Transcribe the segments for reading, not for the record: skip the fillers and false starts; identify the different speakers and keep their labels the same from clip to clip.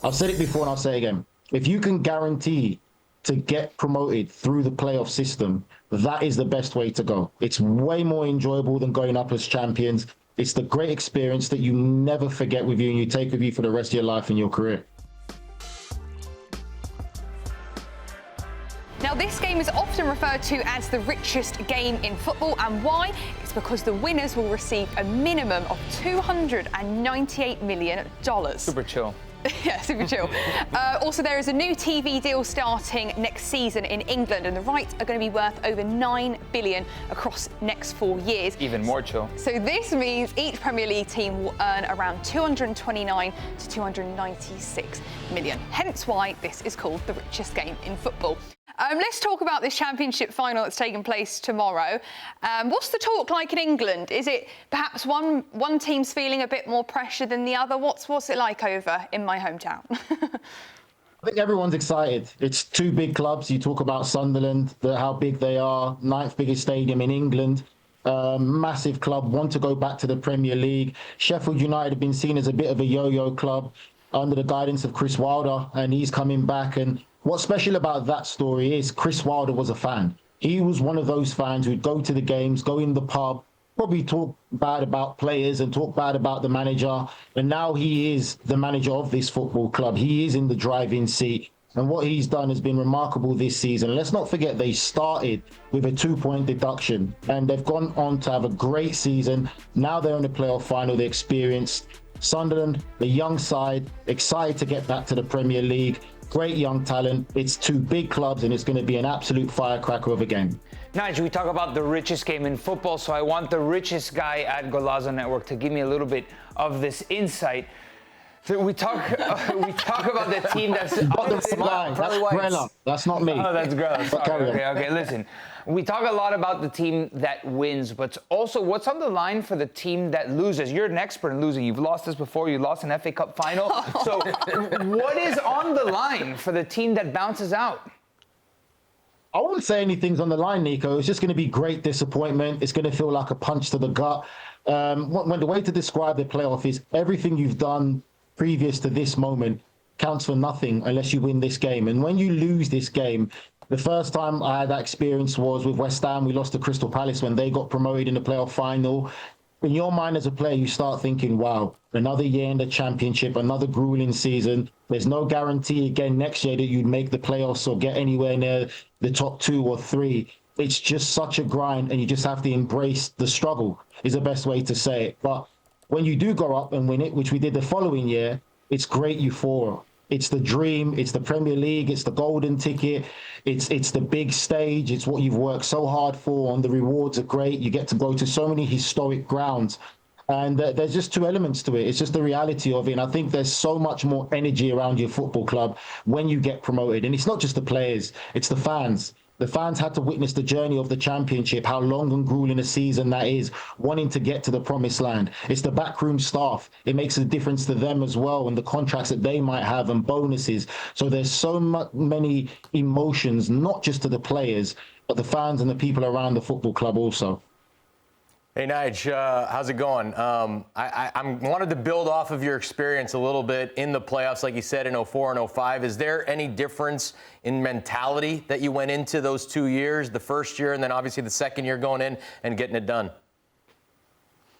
Speaker 1: I've said it before and I'll say it again. If you can guarantee to get promoted through the playoff system, that is the best way to go. It's way more enjoyable than going up as champions. It's the great experience that you never forget with you and you take with you for the rest of your life and your career.
Speaker 2: Now, this game is often referred to as the richest game in football, and why? It's because the winners will receive a minimum of $298 million.
Speaker 3: Super chill.
Speaker 2: Yeah, super chill. Also, there is a new TV deal starting next season in England, and the rights are going to be worth over $9 billion across next 4 years.
Speaker 3: Even more chill.
Speaker 2: So this means each Premier League team will earn around 229 to 296 million. Hence why this is called the richest game in football. Let's talk about this championship final that's taking place tomorrow. What's the talk like in England? Is it perhaps one team's feeling a bit more pressure than the other? What's it like over in my hometown?
Speaker 1: I think everyone's excited. It's two big clubs. You talk about Sunderland, how big they are, 9th biggest stadium in England. Massive club, want to go back to the Premier League. Sheffield United have been seen as a bit of a yo-yo club under the guidance of Chris Wilder, and he's coming back. And what's special about that story is Chris Wilder was a fan. He was one of those fans who'd go to the games, go in the pub, probably talk bad about players and talk bad about the manager. And now he is the manager of this football club. He is in the driving seat. And what he's done has been remarkable this season. Let's not forget they started with a 2-point deduction and they've gone on to have a great season. Now they're in the playoff final. They're experienced. Sunderland, the young side, excited to get back to the Premier League. Great young talent. It's two big clubs and it's going to be an absolute firecracker of a game.
Speaker 3: Nigel, we talk about the richest game in football, so I want the richest guy at Golazo Network to give me a little bit of this insight. So we talk about the team that's...
Speaker 1: That's Grella. That's not me.
Speaker 3: Oh, that's Grella. Okay, listen. We talk a lot about the team that wins, but also what's on the line for the team that loses? You're an expert in losing. You've lost this before. You lost an FA Cup final. So what is on the line for the team that bounces out?
Speaker 1: I wouldn't say anything's on the line, Nico. It's just going to be great disappointment. It's going to feel like a punch to the gut. When the way to describe the playoff is everything you've done previous to this moment counts for nothing unless you win this game. And when you lose this game, the first time I had that experience was with West Ham. We lost to Crystal Palace when they got promoted in the playoff final. In your mind as a player, you start thinking, wow, another year in the championship, another grueling season. There's no guarantee again next year that you'd make the playoffs or get anywhere near the top 2 or 3. It's just such a grind and you just have to embrace the struggle is the best way to say it. But when you do go up and win it, which we did the following year, it's great euphoria. It's the dream, it's the Premier League, it's the golden ticket, it's the big stage, it's what you've worked so hard for, and the rewards are great. You get to go to so many historic grounds. And there's just two elements to it. It's just the reality of it. And I think there's so much more energy around your football club when you get promoted. And it's not just the players, it's the fans. The fans had to witness the journey of the championship, how long and grueling a season that is, wanting to get to the promised land. It's the backroom staff. It makes a difference to them as well and the contracts that they might have and bonuses. So there's so many emotions, not just to the players, but the fans and the people around the football club also.
Speaker 4: Hey, Nige, how's it going? I wanted to build off of your experience a little bit in the playoffs, like you said, in 04 and 05. Is there any difference in mentality that you went into those 2 years, the first year and then obviously the second year going in and getting it done?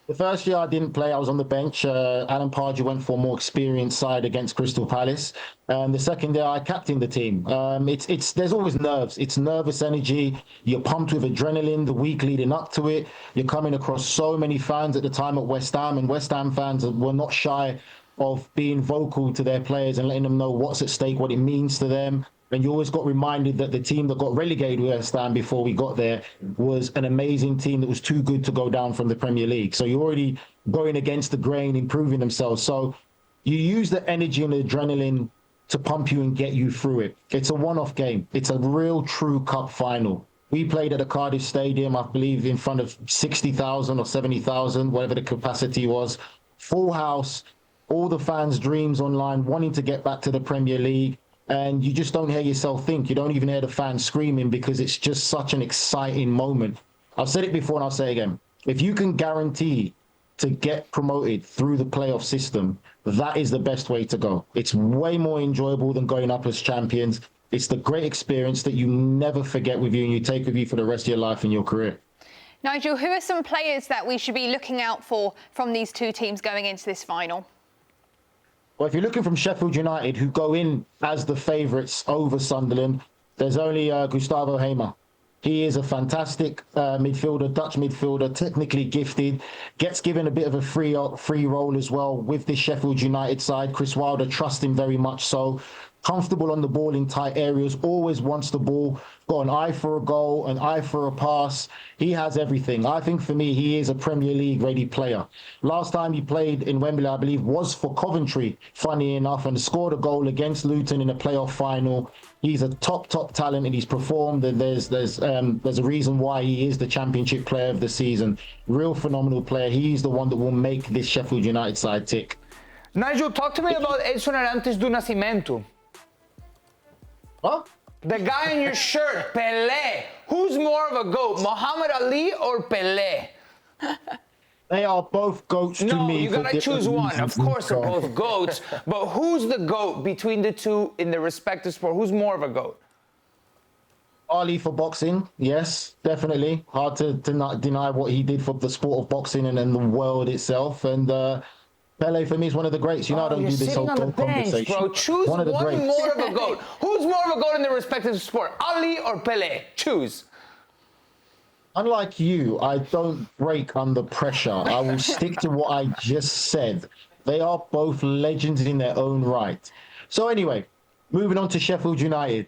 Speaker 1: The first year I didn't play, I was on the bench. Alan Pardew went for a more experienced side against Crystal Palace. The second year I captained the team. There's always nerves. It's nervous energy. You're pumped with adrenaline the week leading up to it. You're coming across so many fans at the time at West Ham, and West Ham fans were not shy of being vocal to their players and letting them know what's at stake, what it means to them. And you always got reminded that the team that got relegated with West Ham before we got there was an amazing team that was too good to go down from the Premier League. So you're already going against the grain, improving themselves. So you use the energy and the adrenaline to pump you and get you through it. It's a one-off game. It's a real true cup final. We played at the Cardiff Stadium, I believe, in front of 60,000 or 70,000, whatever the capacity was. Full house, all the fans' dreams online, wanting to get back to the Premier League. And you just don't hear yourself think. You don't even hear the fans screaming because it's just such an exciting moment. I've said it before and I'll say it again. If you can guarantee to get promoted through the playoff system, that is the best way to go. It's way more enjoyable than going up as champions. It's the great experience that you never forget with you and you take with you for the rest of your life and your career.
Speaker 2: Nigel, who are some players that we should be looking out for from these two teams going into this final?
Speaker 1: Well, if you're looking from Sheffield United, who go in as the favourites over Sunderland, there's only Gustavo Hamer. He is a fantastic midfielder, Dutch midfielder, technically gifted, gets given a bit of a free role as well with this Sheffield United side. Chris Wilder trusts him very much so. Comfortable on the ball in tight areas, always wants the ball, got an eye for a goal, an eye for a pass. He has everything. I think for me, he is a Premier League ready player. Last time he played in Wembley, I believe, was for Coventry, funny enough, and scored a goal against Luton in a playoff final. He's a top talent and he's performed, and there's a reason why he is the Championship Player of the season. Real phenomenal player. He's the one that will make this Sheffield United side tick.
Speaker 3: Nigel, talk to me about Edson Arantes do Nascimento.
Speaker 1: Huh?
Speaker 3: The guy in your shirt, Pele. Who's more of a GOAT, Muhammed Ali or Pele?
Speaker 1: They are both GOATs to me.
Speaker 3: No, you gotta choose one. Of course they're
Speaker 1: So,
Speaker 3: both GOATs, but who's the GOAT between the two in their respective sport? Who's more of a GOAT?
Speaker 1: Ali for boxing, yes, definitely. Hard to not deny what he did for the sport of boxing and then the world itself. And Pele for me is one of the greats. You know, I don't do this whole GOAT conversation.
Speaker 3: Bro. Choose one
Speaker 1: of the greats.
Speaker 3: more of a GOAT. Who's more of a GOAT in their respective sport, Ali or Pele? Choose.
Speaker 1: Unlike you, I don't break under pressure. I will stick to what I just said. They are both legends in their own right. So anyway, moving on to Sheffield United.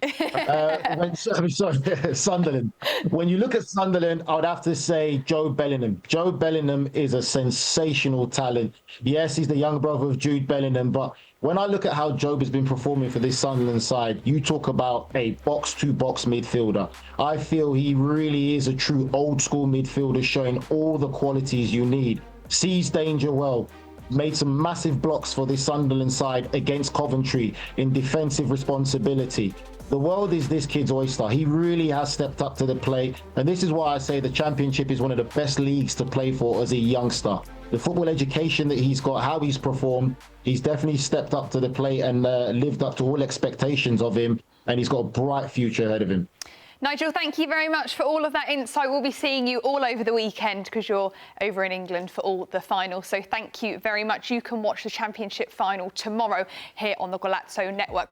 Speaker 1: Sunderland. When you look at Sunderland, I would have to say Jobe Bellingham. Jobe Bellingham is a sensational talent. Yes, he's the young brother of Jude Bellingham, but when I look at how Jobe has been performing for this Sunderland side, you talk about a box-to-box midfielder. I feel he really is a true old-school midfielder, showing all the qualities you need. Sees danger well. Made some massive blocks for this Sunderland side against Coventry in defensive responsibility. The world is this kid's oyster. He really has stepped up to the plate. And this is why I say the Championship is one of the best leagues to play for as a youngster. The football education that he's got, how he's performed, he's definitely stepped up to the plate and lived up to all expectations of him. And he's got a bright future ahead of him.
Speaker 2: Nigel, thank you very much for all of that insight. We'll be seeing you all over the weekend because you're over in England for all the finals. So thank you very much. You can watch the Championship final tomorrow here on the Golazo Network.